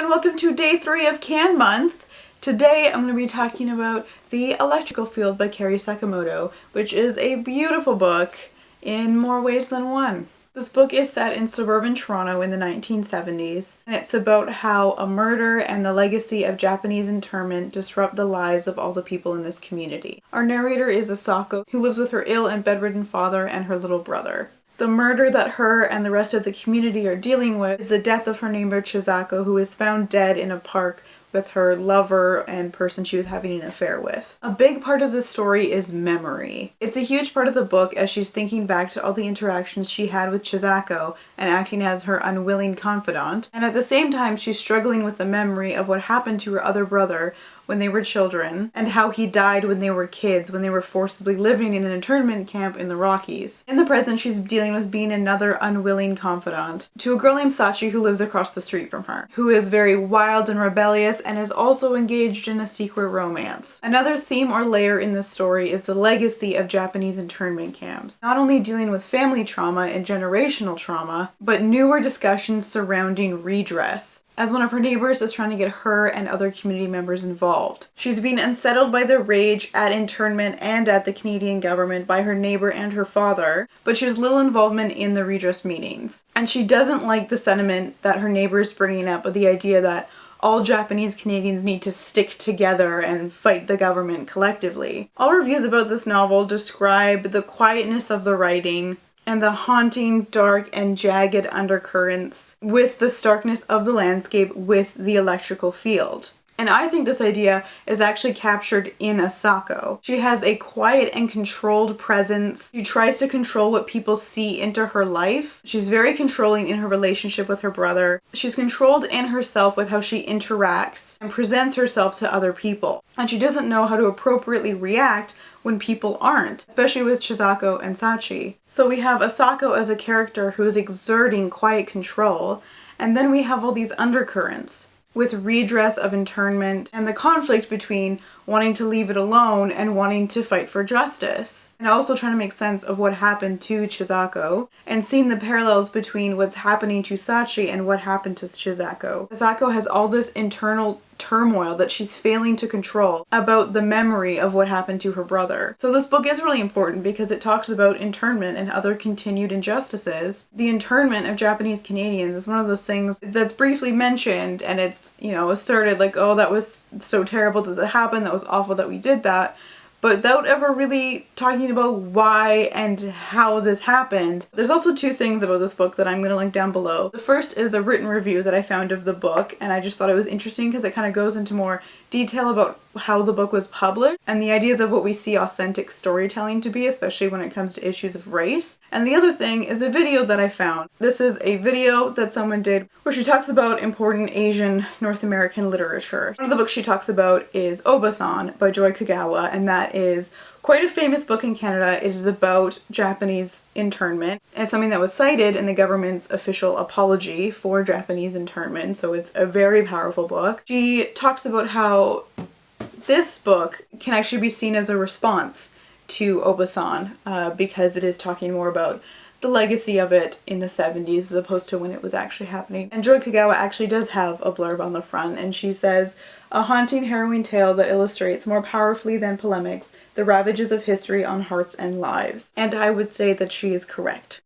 and welcome to day 3 of Can Month. Today I'm going to be talking about The Electrical Field by Kerri Sakamoto, which is a beautiful book in more ways than one. This book is set in suburban Toronto in the 1970s, and it's about how a murder and the legacy of Japanese internment disrupt the lives of all the people in this community. Our narrator is Asako, who lives with her ill and bedridden father and her little brother. The murder that her and the rest of the community are dealing with is the death of her neighbor Chizako, who is found dead in a park with her lover and person she was having an affair with. A big part of this story is memory. It's a huge part of the book as she's thinking back to all the interactions she had with Chizako and acting as her unwilling confidant, and at the same time she's struggling with the memory of what happened to her other brother when they were children, and how he died when they were kids, when they were forcibly living in an internment camp in the Rockies. In the present, she's dealing with being another unwilling confidant to a girl named Sachi who lives across the street from her, who is very wild and rebellious and is also engaged in a secret romance. Another theme or layer in this story is the legacy of Japanese internment camps, not only dealing with family trauma and generational trauma, but newer discussions surrounding redress, as one of her neighbors is trying to get her and other community members involved. She's being unsettled by the rage at internment and at the Canadian government by her neighbor and her father, but she has little involvement in the redress meetings. And she doesn't like the sentiment that her neighbor is bringing up with the idea that all Japanese Canadians need to stick together and fight the government collectively. All reviews about this novel describe the quietness of the writing, and the haunting, dark, and jagged undercurrents with the starkness of the landscape with the electrical field. And I think this idea is actually captured in Asako. She has a quiet and controlled presence. She tries to control what people see into her life. She's very controlling in her relationship with her brother. She's controlled in herself with how she interacts and presents herself to other people. And she doesn't know how to appropriately react when people aren't, especially with Chizako and Sachi. So we have Asako as a character who is exerting quiet control, and then we have all these undercurrents with redress of internment and the conflict between wanting to leave it alone and wanting to fight for justice. And also trying to make sense of what happened to Chizako and seeing the parallels between what's happening to Sachi and what happened to Chizako. Asako has all this internal turmoil that she's failing to control about the memory of what happened to her brother. So this book is really important because it talks about internment and other continued injustices. The internment of Japanese Canadians is one of those things that's briefly mentioned, and it's, asserted like, oh, that was so terrible that happened, that was awful that we did that, but without ever really talking about why and how this happened. There's also two things about this book that I'm going to link down below. The first is a written review that I found of the book, and I just thought it was interesting because it kind of goes into more detail about how the book was published and the ideas of what we see authentic storytelling to be, especially when it comes to issues of race. And the other thing is a video that I found. This is a video that someone did where she talks about important Asian North American literature. One of the books she talks about is Obasan by Joy Kogawa, and that is quite a famous book in Canada. It is about Japanese internment. It's something that was cited in the government's official apology for Japanese internment, so it's a very powerful book. She talks about how this book can actually be seen as a response to Obasan because it is talking more about the legacy of it in the 70s as opposed to when it was actually happening. And Joy Kogawa actually does have a blurb on the front, and she says, "A haunting, harrowing tale that illustrates more powerfully than polemics the ravages of history on hearts and lives." And I would say that she is correct.